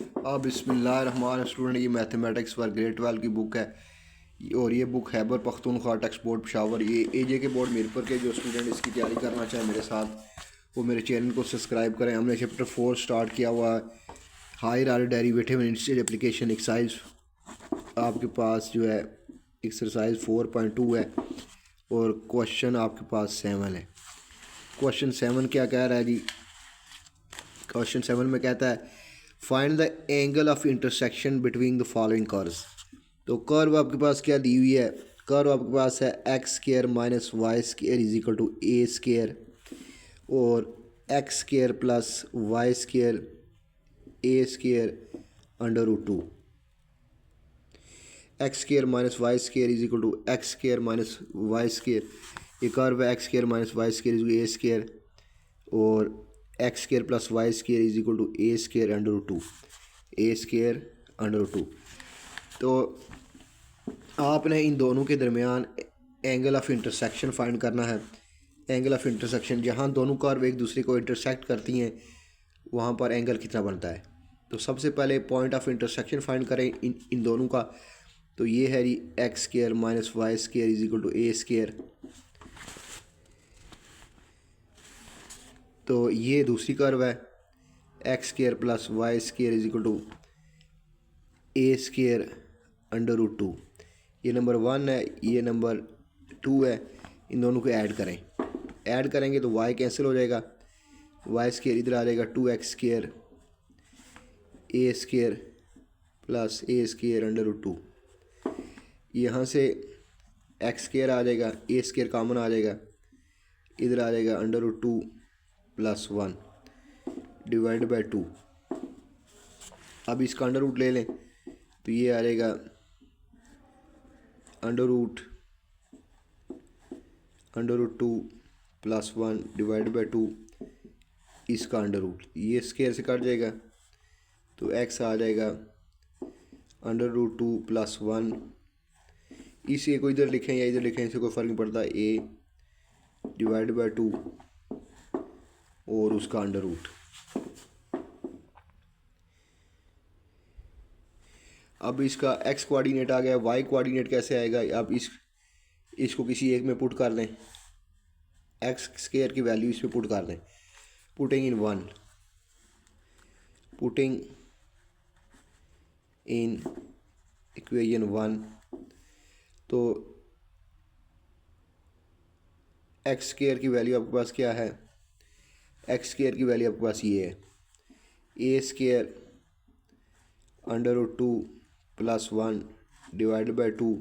बिस्मिल्लाहिर्रहमानिर्रहीम स्टूडेंट, ये mathematics for grade 12 की बुक है और ये book Khyber Pakhtunkhwa text board Peshawar, ये एजे के बोर्ड मीरपुर के जो स्टूडेंट इसकी तैयारी करना चाहें मेरे साथ वो मेरे चैनल को सब्सक्राइब करें। हमने चैप्टर 4 स्टार्ट किया हुआ है, higher order derivative instead application exercise. आपके पास जो है एक्सरसाइज 4.2 है और क्वेश्चन आपके पास 7 है। क्वेश्चन 7 क्या कह रहा है जी? क्वेश्चन 7 में कहता है find the angle of intersection between the following curves. तो कर्व आपके पास क्या दी हुई है? कर्व आपके पास है X square minus Y square is equal to A square और X square plus Y square A square under root 2। X square minus Y square is equal to X square minus Y square. ये curve है X square minus Y square is A square और X square plus Y square is equal to A square under root 2। A square under root 2। तो आपने इन दोनों के दरमियान angle of intersection find करना है। एंगल ऑफ इंटरसेक्शन, जहाँ दोनों कर्व एक दूसरे को इंटरसेक्ट करती हैं वहाँ पर एंगल कितना बनता है। तो सबसे पहले पॉइंट ऑफ इंटरसेक्शन फाइंड करें इन दोनों का। तो ये है जी X square minus Y square is equal to A square. तो ये दूसरी कर्व है X square plus Y square is equal to A square under root 2। ये नंबर 1 है, ये नंबर 2 है। इन दोनों को ऐड करें, ऐड करेंगे तो y कैंसिल हो जाएगा, वाई स्क्वायर इधर आ जाएगा 2x square A square plus A square under root 2। यहाँ से एक्स स्क्वायर आ जाएगा, ए स्क्वायर कॉमन आ जाएगा, इधर आ जाएगा under root 2 plus 1 divide by 2। अब इसका अंडर रूट ले लें तो ये आ जाएगा under root 2 plus 1 divide by 2। इसका अंडर रूट ये स्क्वायर से कट जाएगा तो एक्स आ जाएगा अंडर रूट 2 प्लस 1। इसे को इधर लिखें या इधर लिखें, इससे कोई फ़र्क नहीं पड़ता। ए डिवाइड बाई 2 और उसका अंडर रूट। अब इसका एक्स कोऑर्डिनेट आ गया, वाई कोऑर्डिनेट कैसे आएगा? अब इसको किसी एक में पुट कर दें, एक्स स्क्वायर की वैल्यू इस पे पुट कर दें। Putting in 1, putting in equation 1। तो एक्स स्क्वायर की वैल्यू आपके पास क्या है? एक्स स्क्वायर की वैल्यू आपके पास ये है A square under root 2 plus 1 divide by 2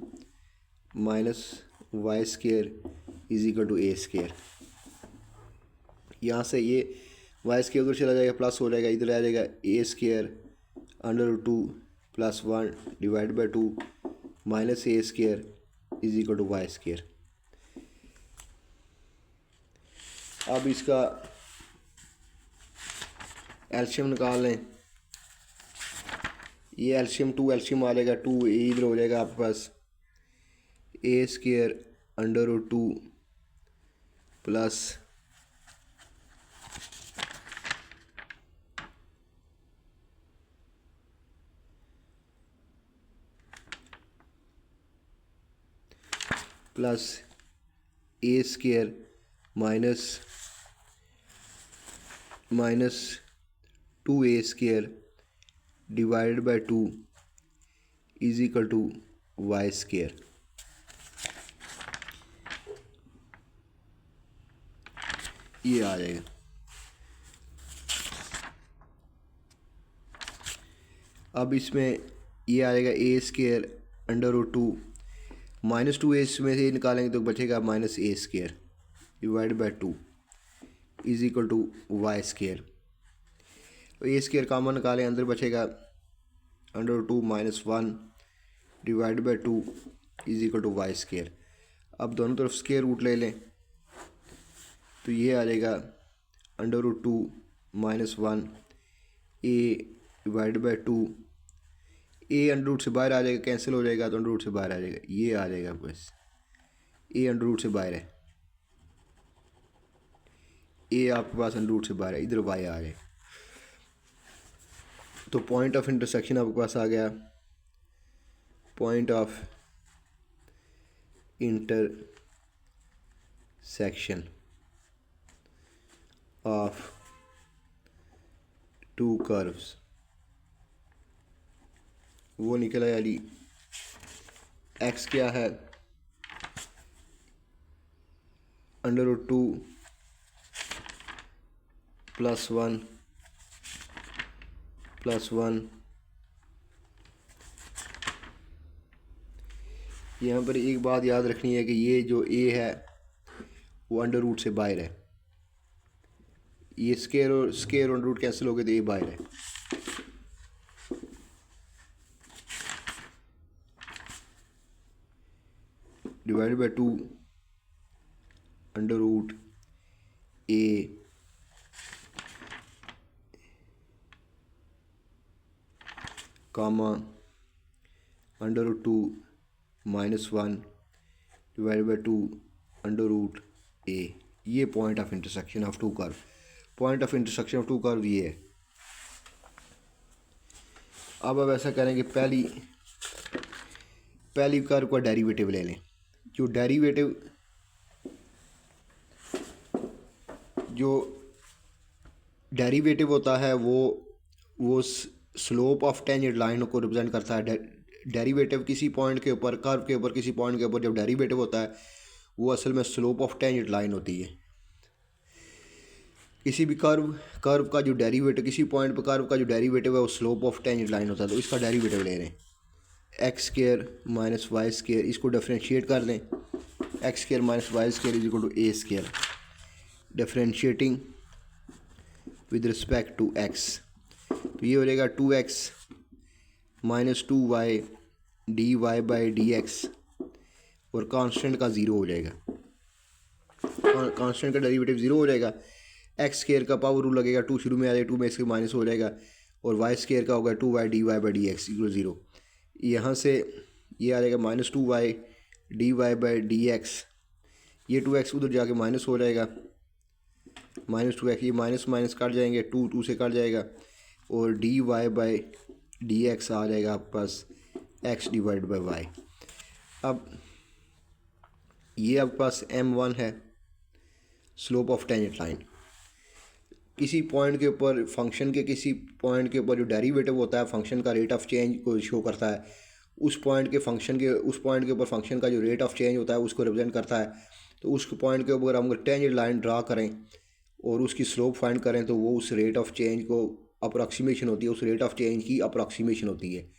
minus Y square is equal to A square. यहाँ से ये वाई स्क्वायर उधर चला जाएगा, प्लस हो जाएगा, इधर आ जाएगा A square under root 2 plus 1 divide by 2 minus A square is equal to Y square. अब इसका एल्शियम निकाल लें। ये एल्शियम 2 एल्शियम आ जाएगा, 2 इधर हो जाएगा आपके पास A square under root 2 plus A square minus 2a square divide by 2 is equal to Y square. ये आ जाएगा। अब इसमें ये आ जाएगा A square under root 2 minus 2a इसमें से निकालेंगे तो बचेगा minus A square divide by 2 is equal to Y square. A square common निकालें, अंदर बचेगा under root 2 minus 1 divide by 2 is equal to Y square. अब दोनों तरफ स्क्वायर रूट ले लें तो ये आ जाएगा under root 2 minus 1 a divide by 2। A under root से बाहर आ जाएगा, कैंसिल हो जाएगा तो अंडर रूट से बाहर आ जाएगा, ये आ जाएगा बस। ए अंडर रूट से बाहर है, ए आपके पास अंडर रूट से बाहर है, इधर वाई आ जाए। तो पॉइंट ऑफ इंटरसेक्शन आपके पास आ गया, point of intersection of to curves, वो निकला यानी एक्स क्या है, √2 +1 +1। यहाँ पर एक बात याद रखनी है कि ये जो ए है वो √, से बाहर है, ये स्केयर और √, कैंसिल हो गए तो ये बाहर है। Divide by 2 √a comma √2 -1 divide by 2 √a। ये point of intersection of two curve, point of intersection of two curve ये है। अब ऐसा करेंगे, पहली कर्व का डेरिवेटिव ले लें। जो डेरिवेटिव होता है वो स्लोप ऑफ टेंजेंट लाइन को रिप्रेजेंट करता है। डेरिवेटिव किसी पॉइंट के ऊपर, कर्व के ऊपर, किसी पॉइंट के ऊपर जब डेरिवेटिव होता है वो असल में स्लोप ऑफ टेंजेंट लाइन होती है। किसी भी कर्व का जो डेरिवेटिव, किसी पॉइंट पर कर्व का जो डेरिवेटिव है वो स्लोप ऑफ टेंजेंट लाइन होता है। तो इसका डेरिवेटिव ले रहे हैं, x² - y², इसको डिफरेंशिएट कर दें, x² - y² = a², differentiating with respect to x। तो ये हो जाएगा 2x - 2y dy/dx, और कांस्टेंट का ज़ीरो हो जाएगा, कांस्टेंट का डेरिवेटिव ज़ीरो हो जाएगा। x² का पावर रूल लगेगा, 2 शुरू में आ जाएगा, 2 में इसके माइनस हो जाएगा, और y² का होगा 2y dy/dx = 0। यहाँ से ये आ जाएगा -2y dy/dx, ये 2x उधर जाके माइनस हो जाएगा, -2x, ये माइनस कट जाएंगे, 2 से कट जाएगा, और dy/dx आ जाएगा आपके पास x/y। अब ये आपके पास m1 है, स्लोप ऑफ टेंजेंट लाइन। किसी पॉइंट के ऊपर, फंक्शन के किसी पॉइंट के ऊपर जो डेरिवेटिव होता है फंक्शन का, रेट ऑफ चेंज को शो करता है। उस पॉइंट के ऊपर फंक्शन का जो रेट ऑफ चेंज होता है उसको रिप्रेजेंट करता है। तो उस पॉइंट के ऊपर हम टेंजेंट लाइन ड्रा करें और उसकी स्लोप फाइंड करें तो वो उस रेट ऑफ चेंज को अप्रॉक्सीमेशन होती है, उस रेट ऑफ चेंज की अप्रॉक्सीमेशन होती है,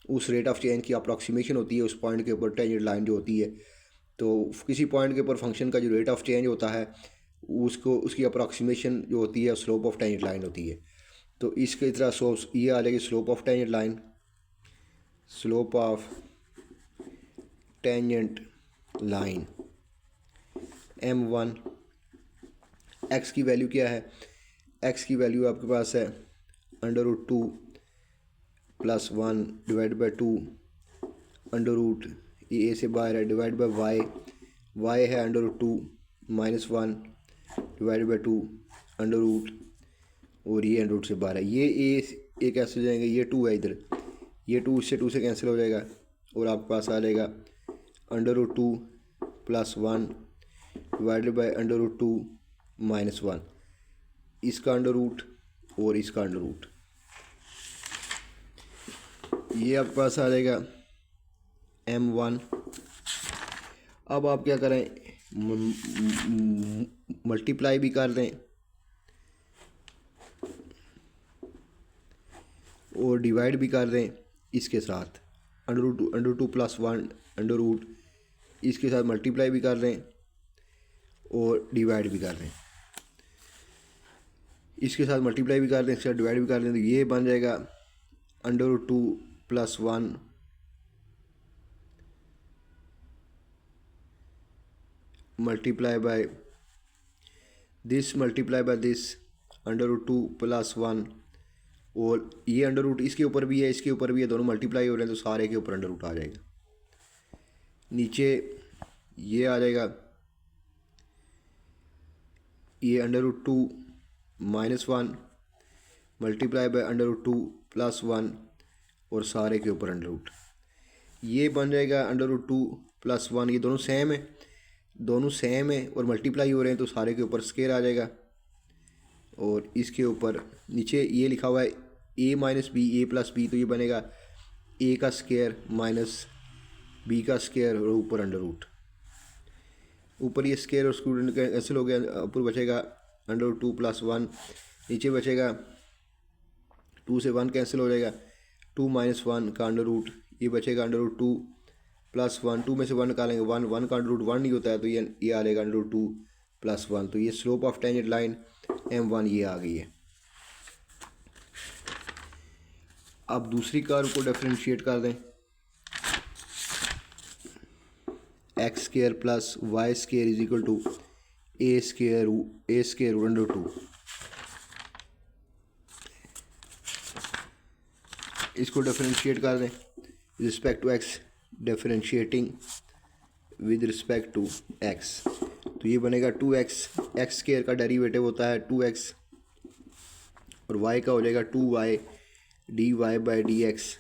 उस रेट ऑफ चेंज की अप्रॉक्सीमेशन होती है उस पॉइंट के ऊपर टेंजेंट लाइन जो होती है। तो किसी पॉइंट के ऊपर फंक्शन का जो रेट ऑफ चेंज होता है उसकी अप्रॉक्सीमेशन जो होती है स्लोप ऑफ टेंजेंट लाइन होती है। तो इसके तरह ये आ जाएगी slope of tangent line, slope of tangent line m1। x की वैल्यू क्या है, x की वैल्यू आपके पास है √2 +1 डिवाइड बाय 2 √ ये a से बाहर है, डिवाइड बाय y है √2 -1 डिवाइड बाय 2 √ और ये √ से बाहर है। ये a कैंसिल हो जाएंगे, ये 2 है इधर, ये 2 से कैंसिल हो जाएगा, और आपके पास आ जाएगा √2 +1 डिवाइड बाय √2 -1, इसका √ और इसका √ ये आपके पास आ जाएगा m1। अब आप क्या करें, मल्टीप्लाई भी कर दें और डिवाइड भी कर दें इसके साथ, √2 +1 √ इसके साथ मल्टीप्लाई भी कर दें और डिवाइड भी कर दें, इसके साथ मल्टीप्लाई भी कर दें, इसके साथ डिवाइड भी कर दें। तो ये बन जाएगा √2 +1 मल्टीप्लाई बाय दिस √2 +1, और ये √ इसके ऊपर भी है, इसके ऊपर भी है, दोनों मल्टीप्लाई हो रहे हैं तो सारे के ऊपर √ आ जाएगा। नीचे ये आ जाएगा, ये √2 -1 मल्टीप्लाई बाय √2 प्लस 1 और सारे के ऊपर अंडर रूट। ये बन जाएगा अंडर रूट 2 प्लस 1। ये दोनों सेम है और मल्टीप्लाई हो रहे हैं तो सारे के ऊपर स्केयर आ जाएगा। और इसके ऊपर नीचे ये लिखा हुआ है a minus b a plus b, तो ये बनेगा a का स्केयर माइनस b का स्केयर और ऊपर अंडर रूट। ऊपर ये स्केयर और स्टूडेंट कैंसिल हो गया, ऊपर बचेगा अंडर रूट 2 प्लस 1। नीचे बचेगा 2 से 1 कैंसिल हो जाएगा, 2 माइनस 1 का अंडर रूट। ये बचेगा अंडर रूट 2 प्लस 1, 2 में से 1 निकालेंगे, 1 का अंडर रूट 1 नहीं होता है, तो ये आ जाएगा अंडर रूट 2 प्लस 1। तो ये slope of tangent line m1 ये आ गई है। अब दूसरी कर्व को डिफरेंशिएट कर दें, x square plus y square is equal to a square root under 2। इसको डिफरेंशिएट कर दें respect to x, differentiating with respect to x, तो ये बनेगा 2x। एक्स स्केयर का डेरिवेटिव होता है 2x और y का हो जाएगा 2y dy by d x,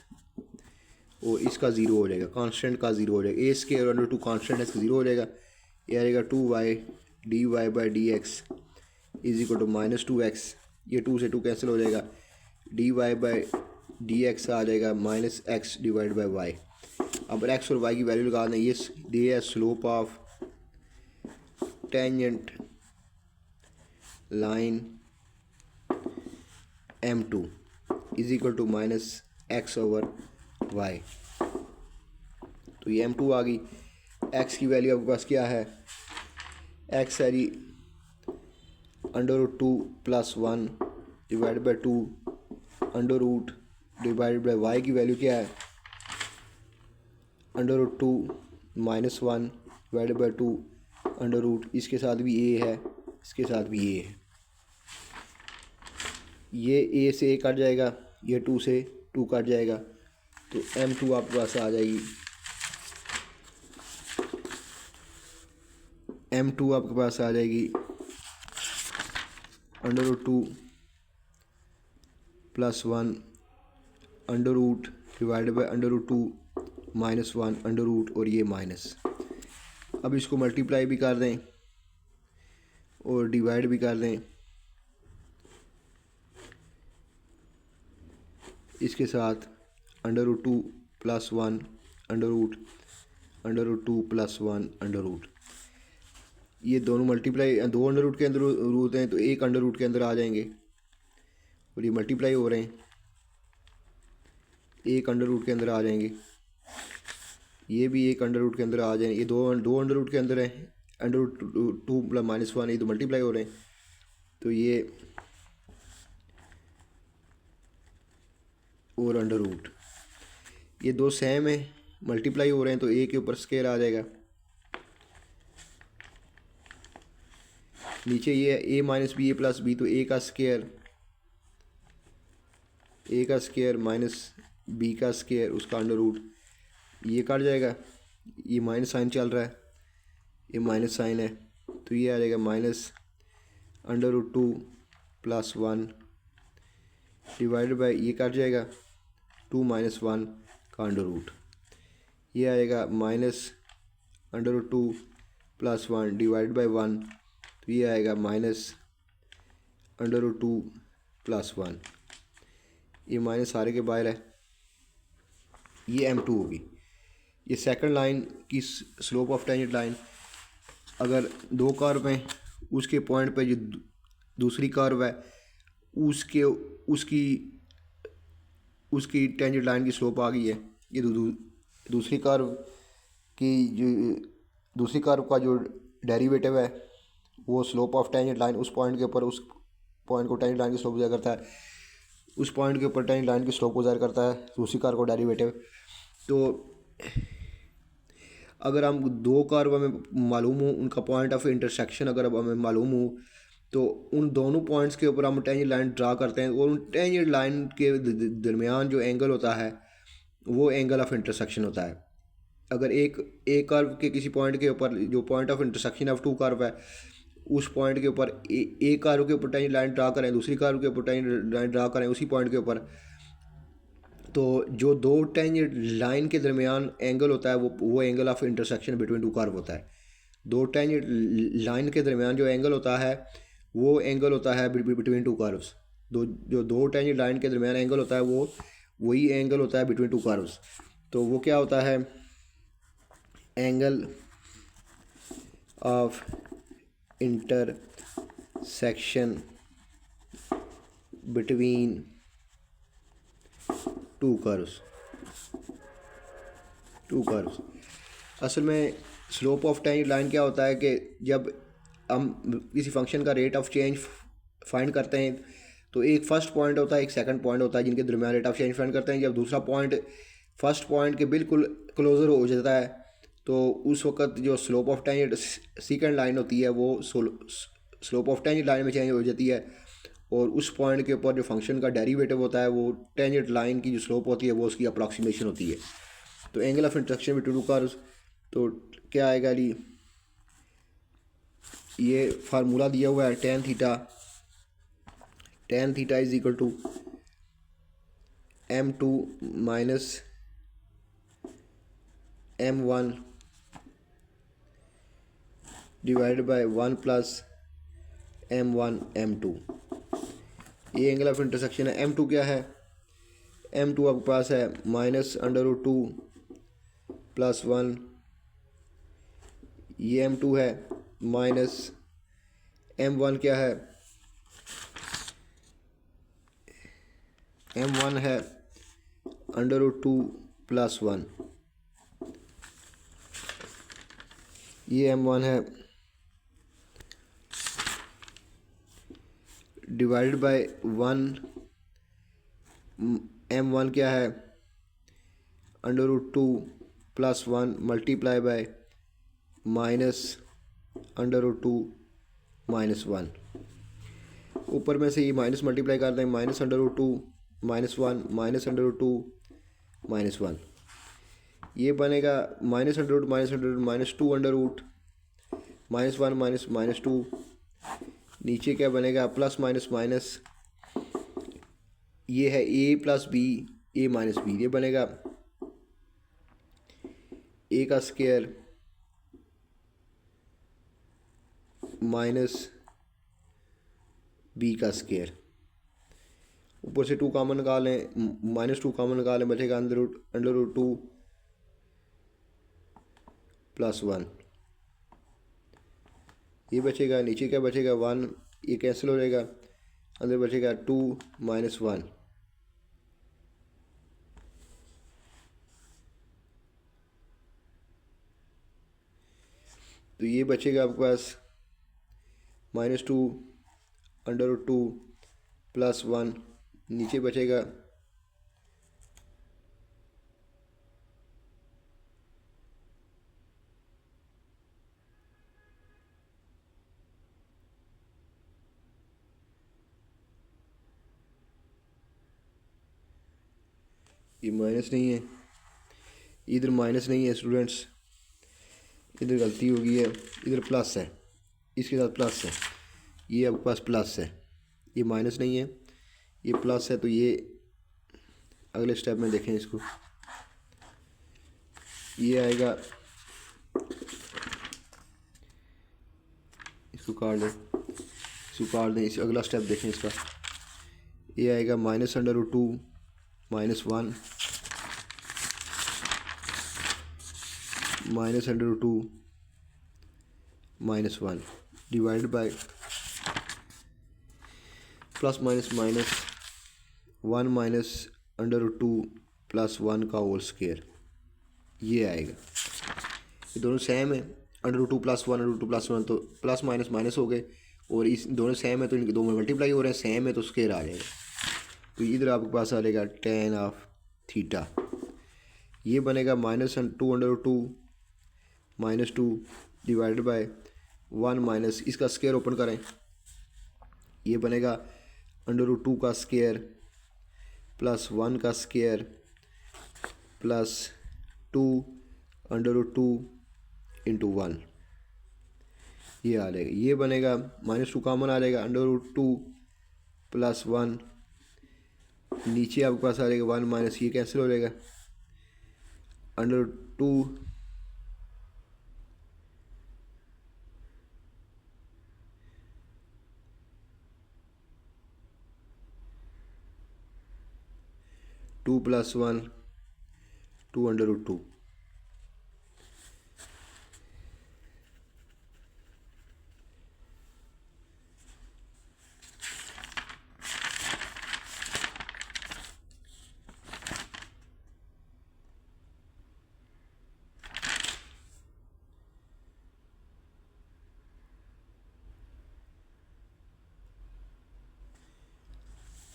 और इसका ज़ीरो हो जाएगा, कांस्टेंट का ज़ीरो हो जाएगा। ए स्केयर अंडर 2 कांस्टेंट है, इसका ज़ीरो हो जाएगा। ये आ जाएगा 2y dy by d x is equal to minus 2x। ये 2 से 2 कैंसिल हो जाएगा, dy बाई डी एक्स आ जाएगा minus x divide by y. अब x और y की वैल्यू लगा दें। ये दिया है slope of tangent line m2 is equal to minus x over y। तो ये m2 आ गई। x की वैल्यू आपके पास क्या है, x है जी under root 2 plus 1 divide by 2 under root divide by Y की वैल्यू क्या है, under root 2 minus 1 divide by 2 under root, इसके साथ भी a है, इसके साथ भी a है। ये a से a कट जाएगा, ये 2 से 2 कट जाएगा, तो m2 आपके पास आ जाएगी। m2 आपके पास आ जाएगी under root 2 plus 1 under root divide by under root 2 minus 1 under root, और ये माइनस। अब इसको मल्टीप्लाई भी कर दें और डिवाइड भी कर दें इसके साथ, under root 2 plus 1 under root 2 plus 1 under root. ये दोनों मल्टीप्लाई, दो अंडर रूट के अंदर रूट हैं तो एक अंडर रूट के अंदर आ जाएंगे, और ये मल्टीप्लाई हो रहे हैं, एक अंडर रूट के अंदर आ जाएंगे। ये भी एक अंडर रूट के अंदर आ जाएंगे। ये दो अंडर रूट के अंदर है, अंडर रूट 2 प्लस माइनस 1, ये तो मल्टीप्लाई हो रहे हैं, तो ये और अंडर रूट, ये दो सेम है, मल्टीप्लाई हो रहे हैं, तो ए के ऊपर स्केयर आ जाएगा। नीचे ये ए minus b a plus b, तो ए का स्केयर माइनस बी का स्केयर, उसका अंडर रूट, ये कट जाएगा, ये माइनस साइन चल रहा है, ये माइनस साइन है, तो ये आ जाएगा minus under root 2 plus 1 divided by, ये कट जाएगा 2 माइनस 1 का अंडर रूट, ये आएगा minus under root 2 plus 1 divide by 1, तो ये आएगा माइनस अंडर रूट 2 प्लस 1। ये माइनस सारे के बाहर है, ये m2 होगी। ये सेकंड लाइन की स्लोप ऑफ टेंजेंट लाइन, अगर दो कर्व हैं, उसके पॉइंट पे जो दूसरी कर्व है उसकी टेंजेंट लाइन की स्लोप आ गई है। ये दूसरी कर्व का जो डेरिवेटिव है वो स्लोप ऑफ टेंजेंट लाइन उस पॉइंट के ऊपर, उस पॉइंट को टेंजेंट लाइन की स्लोप ज़ाहिर करता है, उस पॉइंट के ऊपर टेंजेंट लाइन की स्लोप को ज़ाहिर करता है दूसरी कर्व को डेरिवेटिव। तो अगर हम दो कर्व हमें मालूम हो, उनका पॉइंट ऑफ इंटरसेक्शन अगर अब हमें मालूम हो, तो उन दोनों पॉइंट्स के ऊपर हम टेंजेंट लाइन ड्रा करते हैं, और उन टेंजेंट लाइन के दरमियान जो एंगल होता है वो एंगल ऑफ इंटरसेक्शन होता है। अगर एक कर्व के किसी पॉइंट के ऊपर जो point of intersection of two curve है, उस पॉइंट के ऊपर एक कर्व के ऊपर टेंजेंट लाइन ड्रा करें, दूसरी कर्व के ऊपर टेंजेंट लाइन ड्रा करें उसी पॉइंट के ऊपर, तो जो दो टेंजेंट लाइन के दरमियान एंगल होता है वो angle of intersection between to curve होता है। दो टेंजेंट लाइन के दरमियान जो एंगल होता है वो एंगल होता है बिटवीन टू कर्व्स। दो टेंजेंट लाइन के दरमियान एंगल होता है वो वही एंगल होता है बिटवीन टू कर्व्स। तो वो क्या होता है, angle of intersection between two curves. असल में स्लोप ऑफ टेंजेंट लाइन क्या होता है कि जब हम किसी फंक्शन का रेट ऑफ चेंज फाइंड करते हैं तो एक फर्स्ट पॉइंट होता है, एक सेकंड पॉइंट होता है जिनके दरमियान रेट ऑफ चेंज फाइंड करते हैं। जब दूसरा पॉइंट फर्स्ट पॉइंट के बिल्कुल क्लोज़र हो जाता है तो उस वक्त जो slope of tangent second line होती है वो स्लोप ऑफ टेंजेंट लाइन में चेंज हो जाती है, और उस पॉइंट के ऊपर जो फंक्शन का डेरिवेटिव होता है वो टेंजेंट लाइन की जो स्लोप होती है वो उसकी अप्रॉक्सीमेशन होती है। तो angle of intersection between two curves, तो क्या आएगा जी, ये फार्मूला दिया हुआ है tan theta is equal to m2 minus m1 divided by 1 plus m1 m2। ये एंगल ऑफ इंटरसेक्शन है। m2 क्या है, m2 आपके पास है -√2 प्लस 1, ये m2 है, माइनस m1 क्या है, m1 है √2 प्लस 1, ये m1 है डिवाइडेड बाय 1, m1 क्या है √2 प्लस 1 मल्टीप्लाई बाय -√2 माइनस 1। ऊपर में से ये माइनस मल्टीप्लाई कर दें, -√2 -1 -√2 -1, ये बनेगा -√2 -2 -1 -2। नीचे क्या बनेगा, प्लस माइनस माइनस, ये है a plus b, a minus b, ये बनेगा a का स्क्वायर माइनस b का स्क्वायर। ऊपर से 2 कॉमन निकालें, -2 कॉमन निकालें, बचेगा √2 प्लस 1, ये बचेगा। नीचे क्या बचेगा, 1, ये कैंसिल हो जाएगा, अंदर बचेगा 2 माइनस 1। तो ये बचेगा आपके पास -2 √2 प्लस 1, नीचे बचेगा ये माइनस नहीं है, इधर माइनस नहीं है स्टूडेंट्स, इधर गलती हो गई है, इधर प्लस है, इसके साथ प्लस है, ये आपके पास प्लस है, ये माइनस नहीं है, ये प्लस है। तो ये अगले स्टेप में देखें इसको, ये आएगा, इसको काट दें, इस अगला स्टेप देखें इसका, ये आएगा -√2 -1 -√2 -1 divide bye plus minus minus 1 -√2 plus 1 का होल स्क्वायर, ये आएगा। ये दोनों सेम है, √2 प्लस 1 √2 प्लस 1, तो प्लस माइनस माइनस हो गए, और इस दोनों सेम है तो इनके दो में मल्टीप्लाई हो रहे हैं, सेम है तो स्क्वायर आ जाएगा। तो इधर आपके पास आ जाएगा tan ऑफ थीटा, ये बनेगा -2 -2 डिवाइडेड बाय 1 माइनस, इसका स्क्वायर ओपन करें, ये बनेगा √2 का स्क्वायर प्लस 1 का स्क्वायर प्लस 2 √2 इंटू 1, ये आ जाएगा। ये बनेगा -2 कॉमन आ जाएगा, √2 प्लस 1 नीचे आपके पास आ जाएगा 1 माइनस ये कैंसिल हो जाएगा, अंडर 2 2 + 1 2 √2।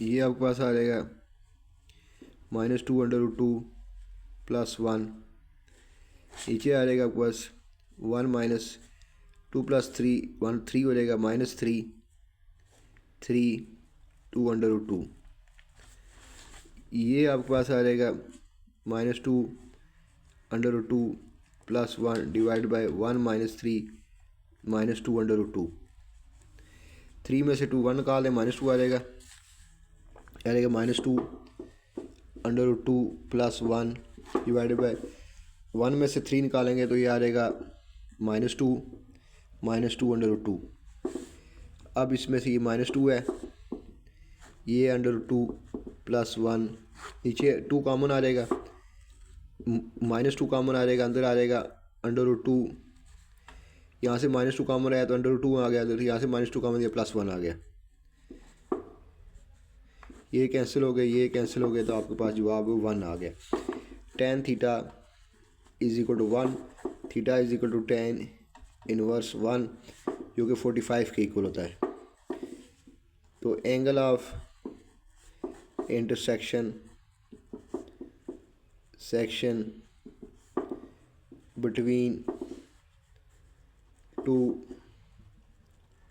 ये आपके पास आ जाएगा -2 √2 + 1। नीचे आ जाएगा आपके पास 1 माइनस 2 + 3 1 3 हो जाएगा, -3 3 2 √2। ये आपके पास आ जाएगा -2 √2 + 1 डिवाइड बाय 1 - 3 -2 √2। 3 में से 2 1 निकाल दें, -2 आ जाएगा -2 √2 + 1 डिवाइडेड बाय 1 में से 3 निकालेंगे तो ये आ जाएगा -2 √2। अब इसमें से ये -2 है, ये √2 + 1, नीचे 2 कॉमन आ जाएगा, -2 कॉमन आ जाएगा, अंदर आ जाएगा √2। यहाँ से -2 कॉमन आया तो √2 आ गया, तो यहाँ से -2 कॉमन दिया +1 आ गया। ये कैंसिल हो गए, ये कैंसिल हो गए, तो आपके पास जवाब 1 आ गया। tan theta = 1, theta = tan inverse 1, जो कि 45 के इक्वल होता है। तो angle of intersection between two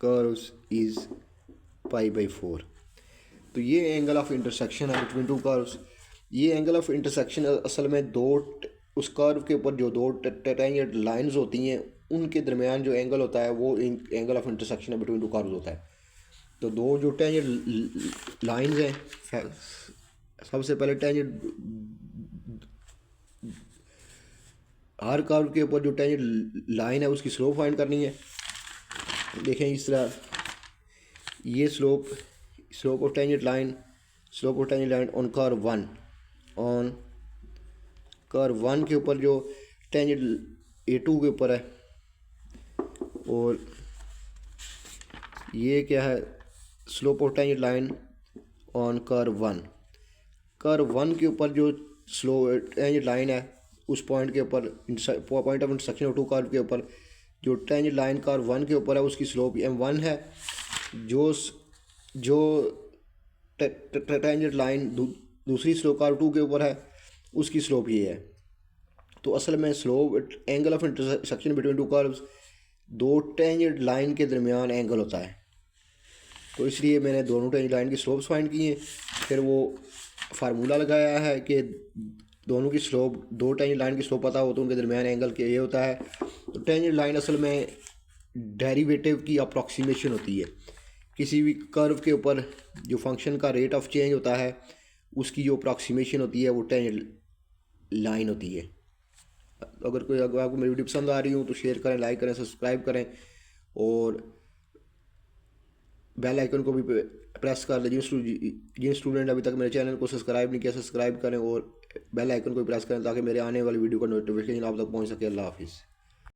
curves is π/4। तो ये एंगल ऑफ इंटरसेक्शन है बिटवीन टू कर्व्स। ये एंगल ऑफ इंटरसेक्शन असल में उस कर्व के ऊपर जो 2 टेंजेंट लाइंस होती हैं उनके दरमियान जो एंगल होता है वो एंगल ऑफ इंटरसेक्शन है बिटवीन टू कर्व्स होता है। तो 2 जो टेंजेंट लाइंस हैं, सबसे पहले टेंजेंट हर कर्व के ऊपर जो टेंजेंट लाइन है उसकी स्लोप फाइंड करनी है। देखें इस तरह, ये slope of tangent line on curve 1, on curve 1 के ऊपर जो टेंजेंट A2 के ऊपर है, और ये क्या है, slope of tangent line on curve 1। Curve 1 के ऊपर जो टेंजेंट लाइन है उस पॉइंट के ऊपर, point of intersection of two curve के ऊपर जो टेंजेंट लाइन कर्व 1 के ऊपर है उसकी स्लोप m1 है। जो टेंजेंट लाइन दूसरी स्लोप कर्व 2 के ऊपर है उसकी स्लोप ये है। तो असल में slope angle of intersection between two curves 2 tangent line के दरमियान एंगल होता है। तो इसलिए मैंने दोनों टेंजेंट लाइन की स्लोप्स फाइंड की हैं, फिर वो फार्मूला लगाया है कि दोनों की स्लोप, 2 टेंजेंट लाइन की स्लोप पता हो तो उनके दरमियान एंगल के ये होता है। तो टेंजेंट लाइन असल में डेरिवेटिव की अप्रॉक्सीमेशन होती है। किसी भी कर्व के ऊपर जो फंक्शन का रेट ऑफ चेंज होता है उसकी जो अप्रॉक्सीमेशन होती है वो टेंजेंट लाइन होती है। अगर आपको मेरी वीडियो पसंद आ रही हो तो शेयर करें, लाइक करें, सब्सक्राइब करें और बेल आइकन को भी प्रेस कर दें। जिन स्टूडेंट अभी तक मेरे चैनल को सब्सक्राइब नहीं किया, सब्सक्राइब करें और बेल आइकन को भी प्रेस करें ताकि मेरे आने वाली वीडियो का नोटिफिकेशन आप तक पहुंच सके। अल्लाह हाफिज़।